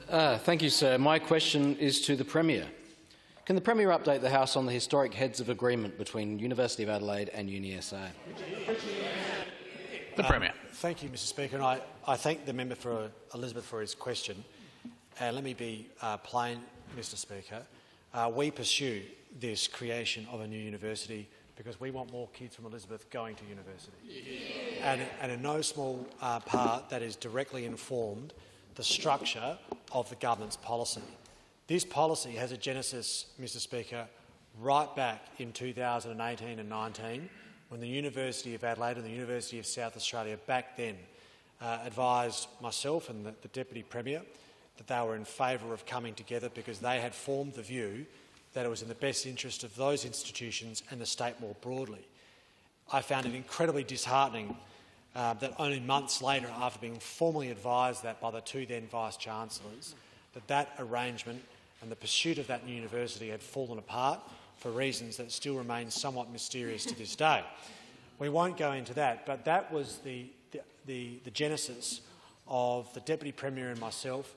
Thank you, sir. My question is to the Premier. Can the Premier update the House on the historic heads of agreement between University of Adelaide and UniSA? The Premier. Thank you, Mr Speaker, and I thank the member for Elizabeth for his question. Let me be plain, Mr Speaker. We pursue this creation of a new university because we want more kids from Elizabeth going to university. And in no small part that is directly informed the structure of the government's policy. This policy has a genesis, Mr Speaker, right back in 2018 and 19, when the University of Adelaide and the University of South Australia back then advised myself and the Deputy Premier that they were in favour of coming together because they had formed the view that it was in the best interest of those institutions and the state more broadly. I found it incredibly disheartening that only months later, after being formally advised that by the two then Vice-Chancellors, that arrangement and the pursuit of that new university had fallen apart for reasons that still remain somewhat mysterious to this day. We won't go into that, but that was the genesis of the Deputy Premier and myself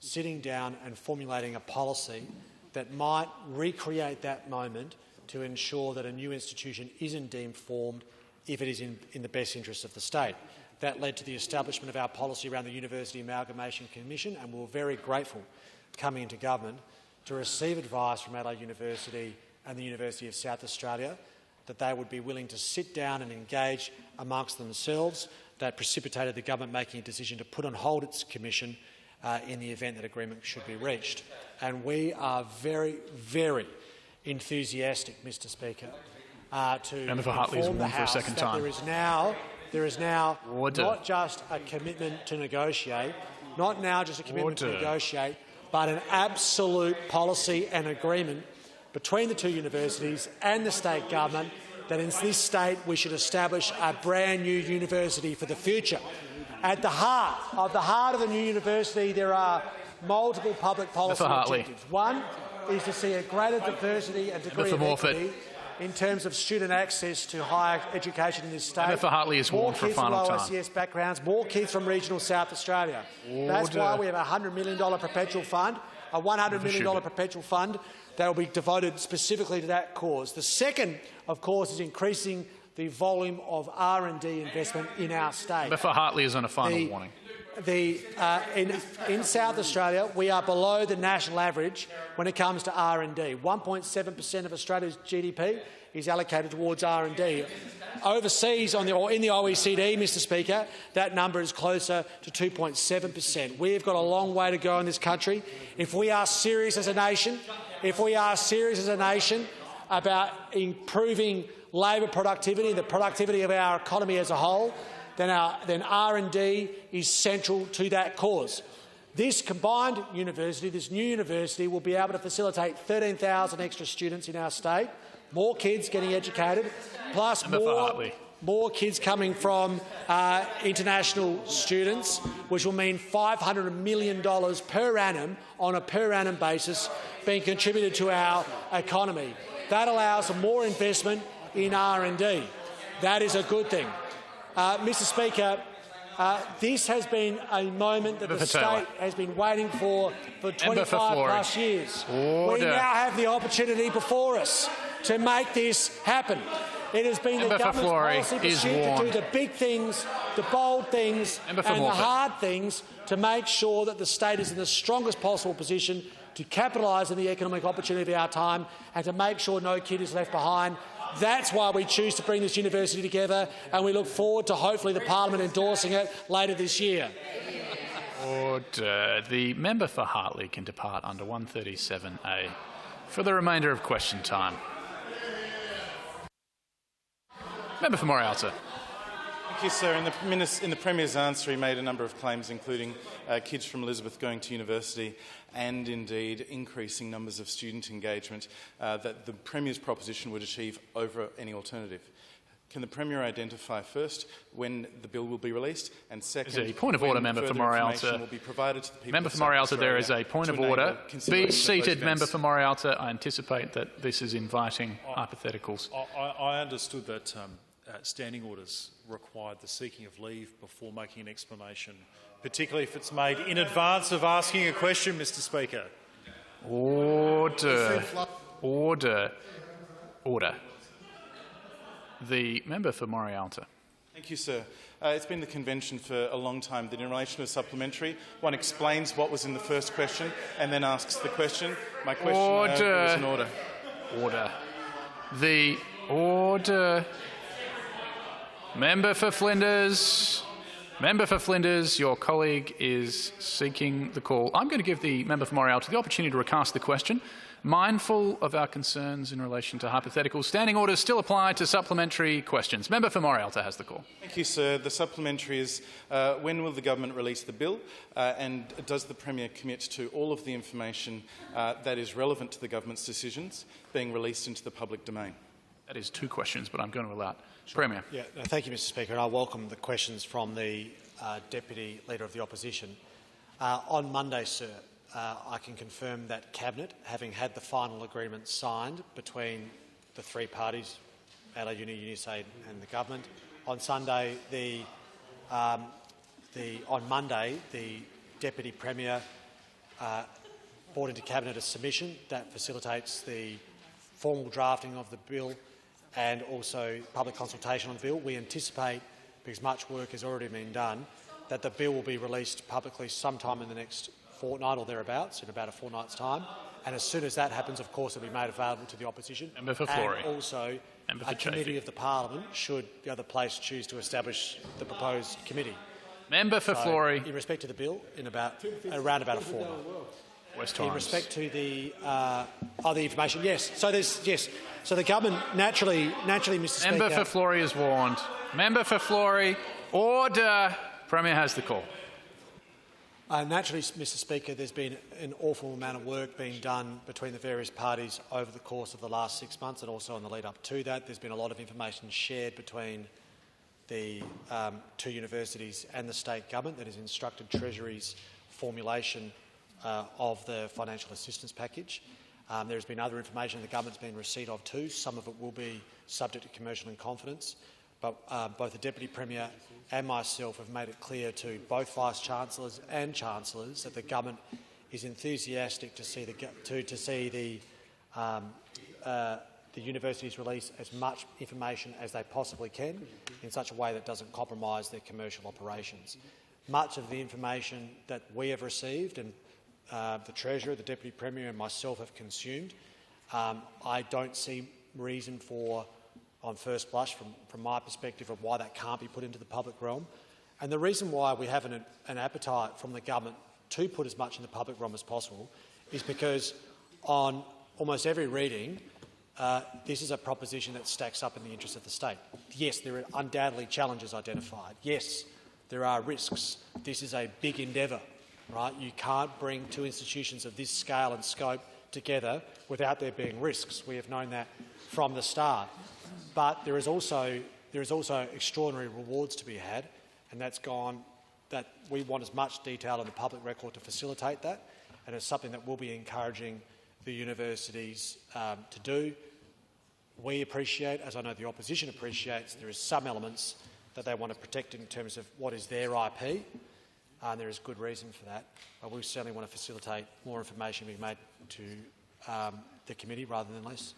sitting down and formulating a policy that might recreate that moment to ensure that a new institution is indeed formed if it is in the best interest of the state. That led to the establishment of our policy around the University Amalgamation Commission, and we were very grateful coming into government to receive advice from Adelaide University and the University of South Australia that they would be willing to sit down and engage amongst themselves. That precipitated the government making a decision to put on hold its commission in the event that agreement should be reached. And we are very, very enthusiastic, Mr Speaker, to inform the House that there is now not just a commitment to negotiate, but an absolute policy and agreement between the two universities and the state government that in this state we should establish a brand new university for the future. At the heart of the new university there are multiple public policy objectives. One is to see a greater diversity and degree of equity in terms of student access to higher education in this state. Member for Hartley is warned for a final time. More kids from OSCS backgrounds, more kids from regional South Australia. That's why we have a $100 million perpetual fund, a $100 million perpetual fund that will be devoted specifically to that cause. The second, of course, is increasing the volume of R&D investment in our state. Member for Hartley is on a final warning. In South Australia, we are below the national average when it comes to R&D. 1.7% of Australia's GDP is allocated towards R&D. Overseas, in the OECD, Mr Speaker, that number is closer to 2.7%. We have got a long way to go in this country. If we are serious as a nation, about improving labour productivity, the productivity of our economy as a whole, then R&D is central to that cause. This combined university, this new university, will be able to facilitate 13,000 extra students in our state, more kids getting educated, plus more kids coming from international students, which will mean $500 million per annum on a per annum basis being contributed to our economy. That allows for more investment in R&D. That is a good thing. Mr Speaker, this has been a moment that the state has been waiting for 25+ years. We now have the opportunity before us to make this happen. It has been the government's policy pursuit to do the big things, the bold things and the hard things to make sure that the state is in the strongest possible position to capitalise on the economic opportunity of our time and to make sure no kid is left behind. That's why we choose to bring this university together, and we look forward to hopefully the parliament endorsing it later this year. Order. The member for Hartley can depart under 137A for the remainder of question time. Member for Morialta. Thank you, sir. In the Premier's answer, he made a number of claims, including kids from Elizabeth going to university and, indeed, increasing numbers of student engagement that the Premier's proposition would achieve over any alternative. Can the Premier identify, first, when the bill will be released, and second, a point of order, member for Morialta. Will be provided to the people member for Morialta, there is a point of order. Be seated, member for Morialta. I anticipate that this is inviting hypotheticals. I understood that standing orders required the seeking of leave before making an explanation, particularly if it's made in advance of asking a question, Mr Speaker. Order. Order. Order. The member for Morialta. Thank you, sir. It's been the convention for a long time that in relation to a supplementary, one explains what was in the first question and then asks the question. My question is an order. Order. The order. Member for Flinders. Member for Flinders, your colleague is seeking the call. I'm going to give the member for Morialta the opportunity to recast the question. Mindful of our concerns in relation to hypothetical standing orders still apply to supplementary questions. Member for Morialta has the call. Thank you, sir. The supplementary is when will the government release the bill and does the Premier commit to all of the information that is relevant to the government's decisions being released into the public domain? That is 2 questions, but I'm going to allow it. Premier. Yeah, thank you, Mr Speaker. And I welcome the questions from the Deputy Leader of the Opposition. On Monday, sir, I can confirm that Cabinet, having had the final agreement signed between the 3 parties, Adelaide Uni, UniSaid and the government, on Monday the Deputy Premier brought into Cabinet a submission that facilitates the formal drafting of the bill and also public consultation on the bill. We anticipate, because much work has already been done, that the bill will be released publicly sometime in the next fortnight or thereabouts, in about a fortnight's time. And as soon as that happens, of course, it will be made available to the opposition. Member for Flory. And also, a committee of the parliament, should the other place choose to establish the proposed committee. Member for Flory. In respect to the bill, around about a fortnight. West Torrens. In respect to the information, yes. So the government naturally, Mr. Speaker. Member for Flory is warned. Member for Flory, order. Premier has the call. Naturally, Mr Speaker, there's been an awful amount of work being done between the various parties over the course of the last 6 months and also in the lead up to that. There's been a lot of information shared between the 2 universities and the state government that has instructed Treasury's formulation of the financial assistance package. There's been other information the government's been in receipt of too. Some of it will be subject to commercial in confidence. But both the Deputy Premier and myself have made it clear to both Vice-Chancellors and Chancellors that the government is enthusiastic to see the universities release as much information as they possibly can in such a way that doesn't compromise their commercial operations. Much of the information that we have received and the Treasurer, the Deputy Premier and myself have consumed, I don't see reason for, on first blush, from my perspective, of why that can't be put into the public realm. And the reason why we have an appetite from the government to put as much in the public realm as possible is because on almost every reading, this is a proposition that stacks up in the interest of the state. Yes, there are undoubtedly challenges identified. Yes, there are risks. This is a big endeavour, right? You can't bring 2 institutions of this scale and scope together without there being risks. We have known that from the start. But there is also extraordinary rewards to be had, and that we want as much detail in the public record to facilitate that, and it's something that we'll be encouraging the universities to do. We appreciate, as I know the opposition appreciates, there is some elements that they want to protect in terms of what is their IP, and there is good reason for that. But we certainly want to facilitate more information being made to the committee rather than less.